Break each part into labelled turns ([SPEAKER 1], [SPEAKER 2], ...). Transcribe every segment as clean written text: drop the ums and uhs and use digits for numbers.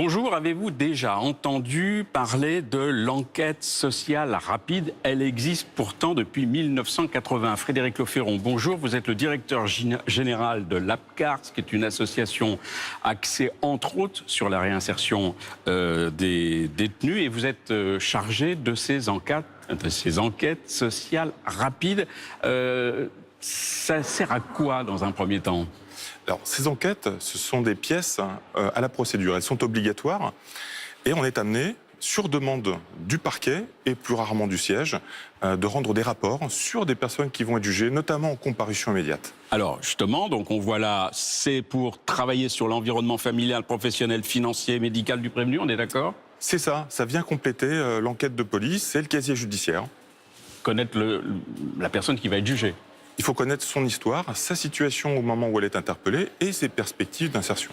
[SPEAKER 1] Bonjour, avez-vous déjà entendu parler de l'enquête sociale rapide? Elle existe pourtant depuis 1980. Frédéric Loferron, bonjour, vous êtes le directeur général de l'APCARS, qui est une association axée entre autres sur la réinsertion des détenus, et vous êtes chargé de ces enquêtes sociales rapides. Ça sert à quoi dans un premier temps?
[SPEAKER 2] Alors, ces enquêtes, ce sont des pièces à la procédure. Elles sont obligatoires et on est amené, sur demande du parquet et plus rarement du siège, de rendre des rapports sur des personnes qui vont être jugées, notamment en comparution immédiate.
[SPEAKER 1] Alors, justement, donc on voit là, c'est pour travailler sur l'environnement familial, professionnel, financier, médical du prévenu, on est d'accord?
[SPEAKER 2] C'est ça, ça vient compléter l'enquête de police et le casier judiciaire.
[SPEAKER 1] Connaître la personne qui va être jugée.
[SPEAKER 2] Il faut connaître son histoire, sa situation au moment où elle est interpellée et ses perspectives d'insertion.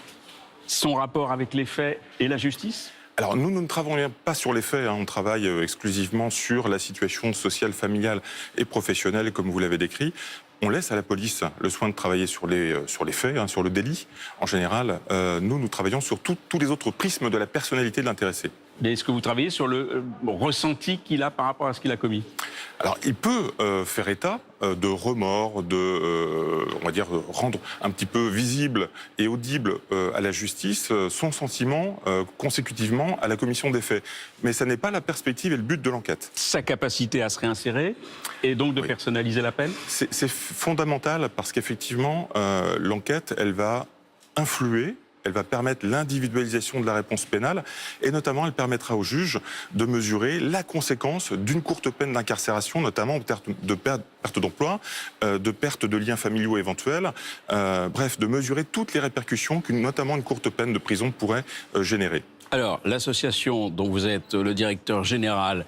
[SPEAKER 1] Son rapport avec les faits et la justice?
[SPEAKER 2] Alors nous ne travaillons pas sur les faits, on travaille exclusivement sur la situation sociale, familiale et professionnelle, comme vous l'avez décrit. On laisse à la police le soin de travailler sur les faits, sur le délit. En général, nous travaillons sur tous les autres prismes de la personnalité de l'intéressé.
[SPEAKER 1] Mais est-ce que vous travaillez sur le ressenti qu'il a par rapport à ce qu'il a commis?
[SPEAKER 2] Alors, il peut faire état de remords, on va dire, rendre un petit peu visible et audible à la justice son sentiment consécutivement à la commission des faits. Mais ça n'est pas la perspective et le but de l'enquête.
[SPEAKER 1] Sa capacité à se réinsérer et donc de personnaliser la peine?
[SPEAKER 2] C'est fondamental parce qu'effectivement, l'enquête, elle va influer. Elle va permettre l'individualisation de la réponse pénale et notamment elle permettra au juge de mesurer la conséquence d'une courte peine d'incarcération, notamment de perte d'emploi, de perte de liens familiaux éventuels, bref, de mesurer toutes les répercussions qu'une notamment une courte peine de prison pourrait générer.
[SPEAKER 1] Alors, l'association dont vous êtes le directeur général,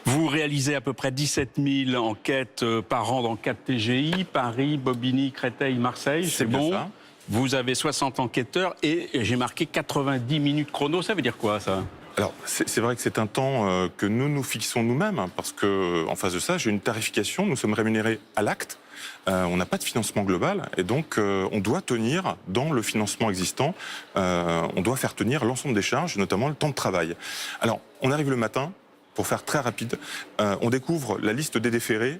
[SPEAKER 1] vous réalisez à peu près 17 000 enquêtes par an dans 4 TGI, Paris, Bobigny, Créteil, Marseille, c'est bon ça. Vous avez 60 enquêteurs et j'ai marqué 90 minutes chrono. Ça veut dire quoi, ça?
[SPEAKER 2] Alors, c'est vrai que c'est un temps que nous nous fixons nous-mêmes, parce qu'en face de ça, j'ai une tarification, nous sommes rémunérés à l'acte, on n'a pas de financement global, et donc on doit tenir dans le financement existant, on doit faire tenir l'ensemble des charges, notamment le temps de travail. Alors, on arrive le matin, pour faire très rapide, on découvre la liste des déférés.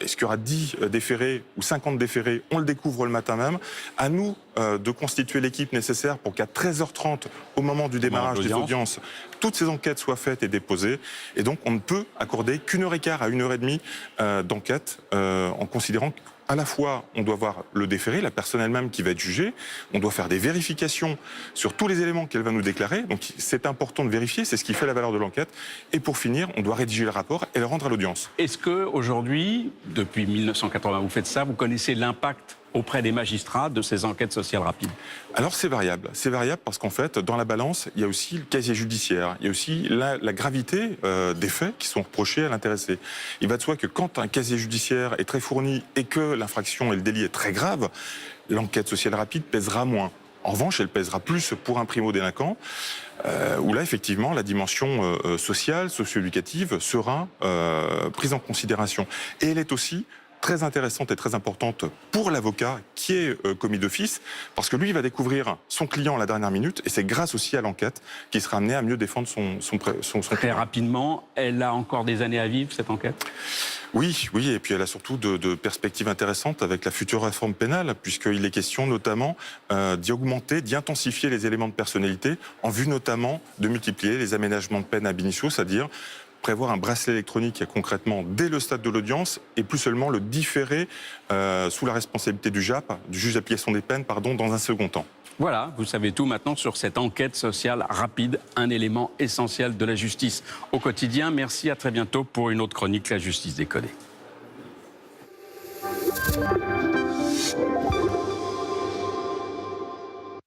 [SPEAKER 2] Est-ce qu'il y aura 10 déférés ou 50 déférés? On le découvre le matin même. À nous de constituer l'équipe nécessaire pour qu'à 13h30, au moment du démarrage des audiences, toutes ces enquêtes soient faites et déposées. Et donc, on ne peut accorder qu'1 heure et quart à 1 heure et demie d'enquête en considérant qu'à la fois, on doit voir le déféré, la personne elle-même qui va être jugée. On doit faire des vérifications sur tous les éléments qu'elle va nous déclarer. Donc, c'est important de vérifier, c'est ce qui fait la valeur de l'enquête. Et pour finir, on doit rédiger le rapport et le rendre à l'audience.
[SPEAKER 1] Est-ce qu'aujourd'hui, depuis 1980, vous faites ça, vous connaissez l'impact auprès des magistrats de ces enquêtes sociales rapides?
[SPEAKER 2] Alors c'est variable parce qu'en fait, dans la balance, il y a aussi le casier judiciaire, il y a aussi la gravité des faits qui sont reprochés à l'intéressé. Il va de soi que quand un casier judiciaire est très fourni et que l'infraction et le délit est très grave, l'enquête sociale rapide pèsera moins. En revanche, elle pèsera plus pour un primo-délinquant, où là, effectivement, la dimension sociale, socio-éducative sera prise en considération. Et elle est aussi très intéressante et très importante pour l'avocat qui est commis d'office, parce que lui, il va découvrir son client à la dernière minute, et c'est grâce aussi à l'enquête qu'il sera amené à mieux défendre son
[SPEAKER 1] Très rapidement, elle a encore des années à vivre, cette enquête?
[SPEAKER 2] Oui, et puis elle a surtout de perspectives intéressantes avec la future réforme pénale, puisqu'il est question notamment d'y augmenter, d'y intensifier les éléments de personnalité, en vue notamment de multiplier les aménagements de peine ab initio, c'est-à-dire prévoir un bracelet électronique concrètement dès le stade de l'audience et plus seulement le différer sous la responsabilité du JAP, du juge d'application des peines, dans un second temps.
[SPEAKER 1] Voilà, vous savez tout maintenant sur cette enquête sociale rapide, un élément essentiel de la justice au quotidien. Merci, à très bientôt pour une autre chronique, La Justice décodée.